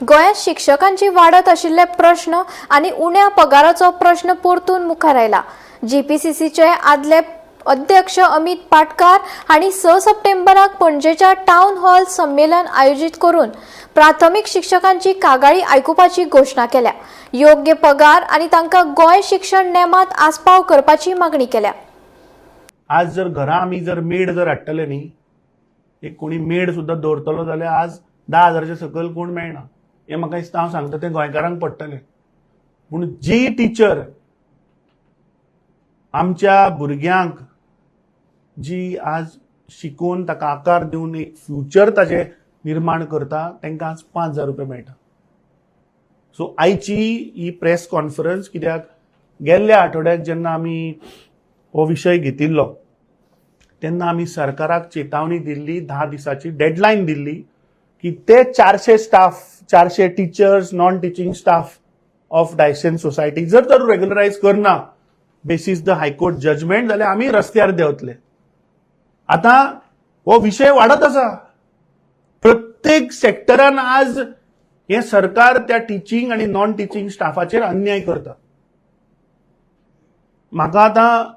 गोयात शिक्षकांची वाढत आशिल्ले प्रश्न आणि उण्या पगाराचो प्रश्न परतून मुखार आयला। जीपीसीसीचे आदले अध्यक्ष अमित पाटकार हांणी 6 सप्टेंबराक पणजेच्या टाउन हॉल संमेलन आयोजित करून प्राथमिक शिक्षकांची कागाळी आयकुपाची घोषणा केल्या। योग्य पगार आणि तांकां गोय शिक्षण नेमात आस्पाव करपाची मागणी केल्या। आज जर घरा आमी जर मेड जर हाडटले न्ही, एक कोणी मेड सुद्दां दवरतलो जाल्यार आज 10,000च्या सकयल कोण मेळना। हे म्हाका दिसता हांव सांगता तें गोंयकारांक पडटलें। पूण जी टिचर आमच्या भुरग्यांक जी आज शिकून ताका आकार दिवन एक फ्युचर ताजें निर्माण करता तांकां आज 5,000 रुपया मेळटा। सो आयची ही प्रेस कॉन्फरन्स कित्याक गेल्ल्या आठवड्याक जेन्ना आमी हो विशय घेतिल्लो तेन्ना आमी सरकाराक चेतावणी दिल्ली, 10 दिसाची डेडलायन दिल्ली की ते 400 staff 400 teachers non teaching staff of diocesan society जर तर रेग्युलरायज करना बेसिस द हायकोर्ट जजमेंट जाल्यार आमी रस्त्यार देंवतले। आता हो विषय वाडत आसा, प्रत्येक सेक्टरान आज हे सरकार त्या टिचिंग आणि नॉन टिचिंग स्टाफाचेर अन्याय करता। म्हाका आता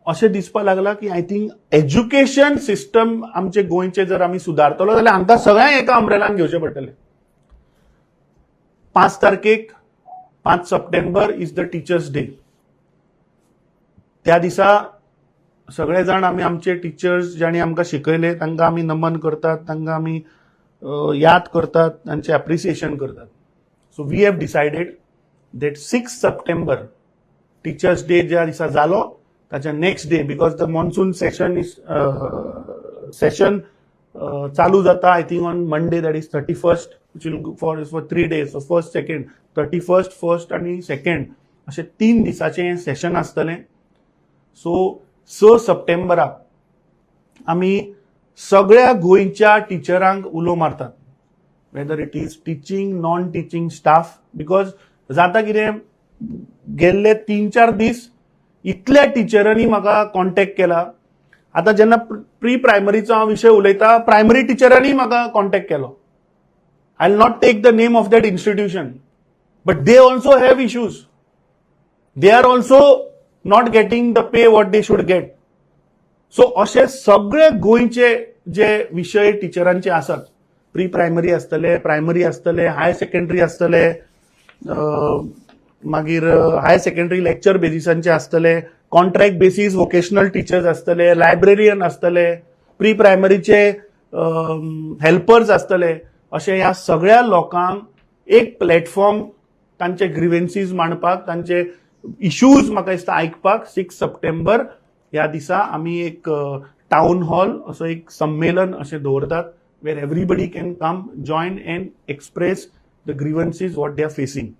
अशें दिसपाक लागला की आय थिंक एज्युकेशन सिस्टम आमचे गोंयचे जर आमी सुदारतलो जाल्यार आमकां सगळ्यांक एका अम्ब्रेलान घेवचें पडटलें। 5 तारखेक 5 September is the teachers day. त्या दिसा सगळे जाण आमी आमचे टिचर्स ज्यांनी आमकां शिकयले तांकां आमी नमन करतात, तांकां आमी याद करतात, तांचे एप्रिसिएशन करतात। So we have decided that 6 September teachers day ज्या दिसा जालो ताच्या next day, because the monsoon session चालू जाता I think on Monday, that is 31st, which will go for 3 days, so 1st, 2nd, 31st, 1st आणि 2nd असे 3 दिसाचे session आसतले। सो 6 सप्टेंबराक आमी सगळ्या गोंयच्या टिचरांक उलो मारतात, whether it is teaching non teaching staff, because जाता कितें गेल्ले 3-4 दीस इतल्या टिचरांनी म्हाका कॉन्टॅक्ट केला। आता जेन्ना प्री प्रायमरीचो हांव विशय उलयता, प्रायमरी टिचरांनी म्हाका कॉन्टॅक्ट केलो। I will not take the name of that institution, but they also have issues. They are also not getting the pay what they should get. So असे सगळे गोंयचे जे विशय टिचरांचे आसात, प्री प्रायमरी आसतले, प्रायमरी आसतले, हायर सेकंडरी आसतले, मागीर हायर सेकंडरी लेक्चर बेसिसांचे आसतले, कॉन्ट्रॅक्ट बेसिस वोकेशनल टिचर्स आसतले, लायब्ररियन आसतले, प्री प्रायमरीचे हेल्पर्स आसतले, अशे ह्या सगळ्या लोकांक एक प्लॅटफॉर्म तांचे ग्रीवेन्सीज मांडपाक, तांचे इश्यूज म्हाका दिसता आयकपाक 6 सप्टेंबर ह्या दिसा आमी एक टाउन हॉल असो एक संमेलन अशें दवरतात, where everybody can come join and express the grievances what they are facing.